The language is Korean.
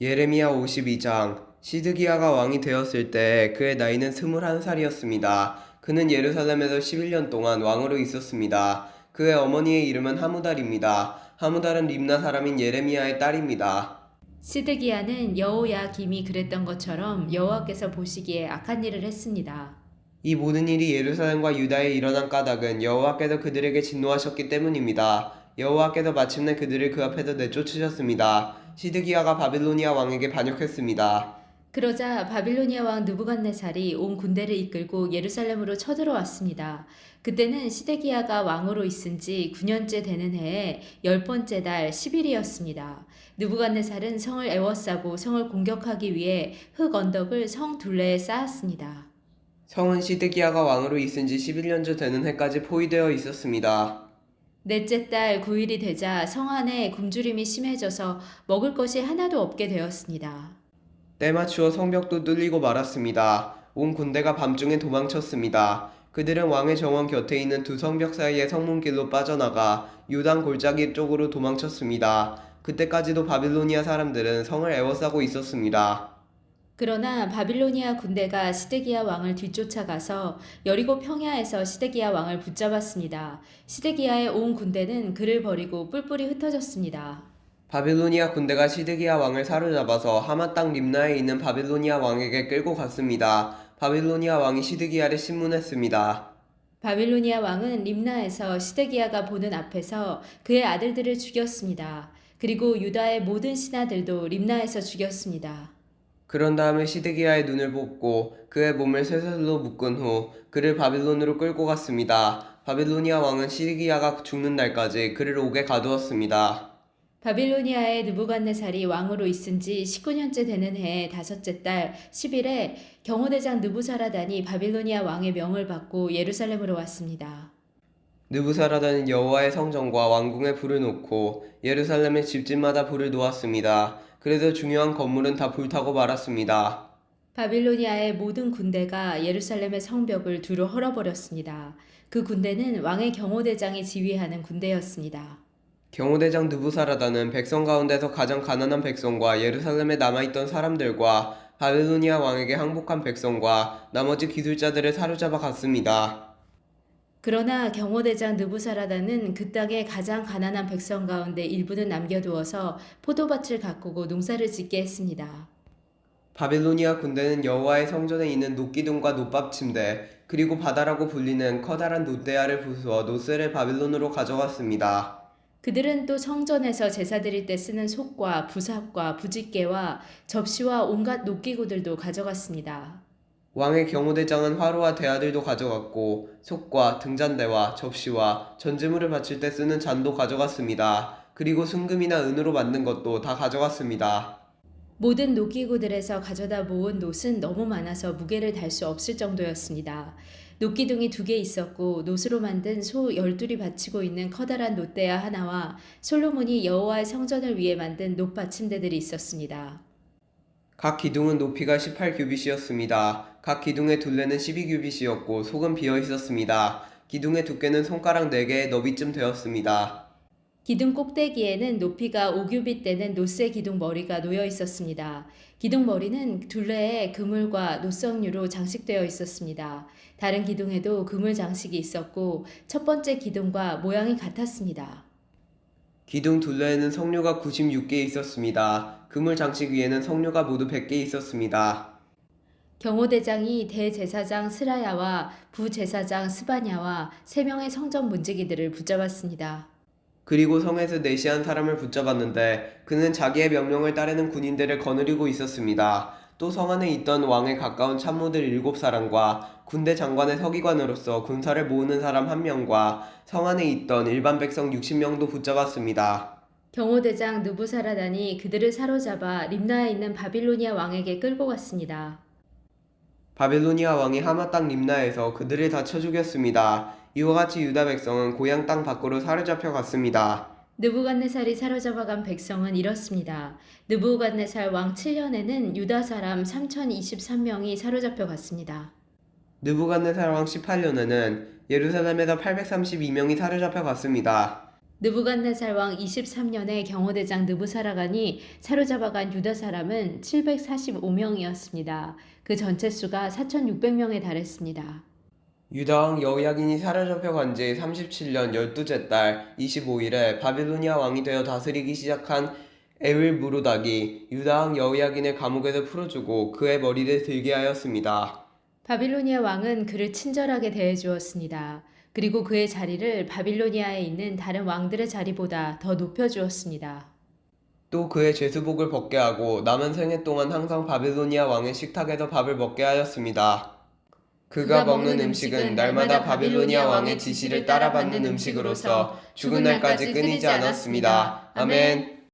예레미야 52장. 시드기야가 왕이 되었을 때 그의 나이는 21살이었습니다. 그는 예루살렘에서 11년 동안 왕으로 있었습니다. 그의 어머니의 이름은 하무달입니다. 하무달은 림나 사람인 예레미야의 딸입니다. 시드기야는 여호야김이 그랬던 것처럼 여호와께서 보시기에 악한 일을 했습니다. 이 모든 일이 예루살렘과 유다에 일어난 까닭은 여호와께서 그들에게 진노하셨기 때문입니다. 여호와께서 마침내 그들을 그 앞에서 내쫓으셨습니다. 시드기야가 바빌로니아 왕에게 반역했습니다. 그러자 바빌로니아 왕 느부갓네살이 온 군대를 이끌고 예루살렘으로 쳐들어왔습니다. 그때는 시드기야가 왕으로 있은 지 9년째 되는 해에 10번째 달 10일이었습니다. 느부갓네살은 성을 에워싸고 성을 공격하기 위해 흙 언덕을 성 둘레에 쌓았습니다. 성은 시드기야가 왕으로 있은 지 11년째 되는 해까지 포위되어 있었습니다. 넷째 달 9일이 되자 성 안에 굶주림이 심해져서 먹을 것이 하나도 없게 되었습니다. 때맞추어 성벽도 뚫리고 말았습니다. 온 군대가 밤중에 도망쳤습니다. 그들은 왕의 정원 곁에 있는 두 성벽 사이의 성문길로 빠져나가 요단 골짜기 쪽으로 도망쳤습니다. 그때까지도 바빌로니아 사람들은 성을 에워싸고 있었습니다. 그러나 바빌로니아 군대가 시드기야 왕을 뒤쫓아가서 여리고 평야에서 시드기야 왕을 붙잡았습니다. 시드기야의 온 군대는 그를 버리고 뿔뿔이 흩어졌습니다. 바빌로니아 군대가 시드기야 왕을 사로잡아서 하마 땅 림나에 있는 바빌로니아 왕에게 끌고 갔습니다. 바빌로니아 왕이 시드기야를 신문했습니다. 바빌로니아 왕은 림나에서 시드기야가 보는 앞에서 그의 아들들을 죽였습니다. 그리고 유다의 모든 신하들도 림나에서 죽였습니다. 그런 다음에 시드기야의 눈을 뽑고 그의 몸을 쇠사슬로 묶은 후 그를 바빌론으로 끌고 갔습니다. 바빌로니아 왕은 시드기야가 죽는 날까지 그를 옥에 가두었습니다. 바빌로니아의 느부갓네살이 왕으로 있은 지 19년째 되는 해의 다섯째 달 10일에 경호대장 느부사라단이 바빌로니아 왕의 명을 받고 예루살렘으로 왔습니다. 느부사라단은 여호와의 성전과 왕궁에 불을 놓고 예루살렘의 집집마다 불을 놓았습니다. 그래서 중요한 건물은 다 불타고 말았습니다. 바빌로니아의 모든 군대가 예루살렘의 성벽을 두루 헐어버렸습니다. 그 군대는 왕의 경호대장이 지휘하는 군대였습니다. 경호대장 느부사라단은 백성 가운데서 가장 가난한 백성과 예루살렘에 남아있던 사람들과 바빌로니아 왕에게 항복한 백성과 나머지 기술자들을 사로잡아 갔습니다. 그러나 경호대장 느부사라단은 그 땅의 가장 가난한 백성 가운데 일부는 남겨두어서 포도밭을 가꾸고 농사를 짓게 했습니다. 바빌로니아 군대는 여호와의 성전에 있는 놋기둥과 놋밥 침대 그리고 바다라고 불리는 커다란 놋대야를 부수어 놋을 바빌론으로 가져갔습니다. 그들은 또 성전에서 제사 드릴 때 쓰는 솥과 부삽과 부집개와 접시와 온갖 녹기구들도 가져갔습니다. 왕의 경호대장은 화로와 대야들도 가져갔고 솥과 등잔대와 접시와 전제물을 바칠 때 쓰는 잔도 가져갔습니다. 그리고 순금이나 은으로 만든 것도 다 가져갔습니다. 모든 녹기구들에서 가져다 모은 놋은 너무 많아서 무게를 달 수 없을 정도였습니다. 녹기둥이 2개 있었고 놋으로 만든 소 12이 받치고 있는 커다란 놋대야 하나와 솔로몬이 여호와의 성전을 위해 만든 놋 받침대들이 있었습니다. 각 기둥은 높이가 18규빗이었습니다. 각 기둥의 둘레는 12규빗이었고 속은 비어 있었습니다. 기둥의 두께는 손가락 4개의 너비쯤 되었습니다. 기둥 꼭대기에는 높이가 5규빗 되는 놋의 기둥 머리가 놓여 있었습니다. 기둥 머리는 둘레에 그물과 놋석류로 장식되어 있었습니다. 다른 기둥에도 그물 장식이 있었고 첫 번째 기둥과 모양이 같았습니다. 기둥 둘레에는 석류가 96개 있었습니다. 그물 장식 위에는 석류가 모두 100개 있었습니다. 경호대장이 대제사장 스라야와 부제사장 스바냐와 3명의 성전 문지기들을 붙잡았습니다. 그리고 성에서 내시한 사람을 붙잡았는데 그는 자기의 명령을 따르는 군인들을 거느리고 있었습니다. 또 성 안에 있던 왕에 가까운 참모들 7사람과 군대 장관의 서기관으로서 군사를 모으는 사람 1명과 성 안에 있던 일반 백성 60명도 붙잡았습니다. 경호대장 느부사라단이 그들을 사로잡아 림나에 있는 바빌로니아 왕에게 끌고 갔습니다. 바빌로니아 왕이 하마 땅 림나에서 그들을 다 쳐 죽였습니다. 이와 같이 유다 백성은 고향 땅 밖으로 사로잡혀 갔습니다. 느부갓네살이 사로잡아간 백성은 이렇습니다. 느부갓네살 왕 7년에는 유다 사람 3023명이 사로잡혀 갔습니다. 느부갓네살 왕 18년에는 예루살렘에서 832명이 사로잡혀 갔습니다. 느부갓네살 왕 23년에 경호대장 느부사라간이 사로잡아간 유다 사람은 745명이었습니다. 그 전체 수가 4,600명에 달했습니다. 유다왕 여호야긴이 사로잡혀간 지 37년 12째 달 25일에 바빌로니아 왕이 되어 다스리기 시작한 에윌무로닥이 유다왕 여호야긴을 감옥에서 풀어주고 그의 머리를 들게 하였습니다. 바빌로니아 왕은 그를 친절하게 대해 주었습니다. 그리고 그의 자리를 바빌로니아에 있는 다른 왕들의 자리보다 더 높여 주었습니다. 또 그의 죄수복을 벗게 하고 남은 생애 동안 항상 바빌로니아 왕의 식탁에서 밥을 먹게 하였습니다. 그가 먹는 음식은 날마다 바빌로니아 왕의 지시를 따라 받는 음식으로서 죽은 날까지 끊이지 않았습니다. 아멘.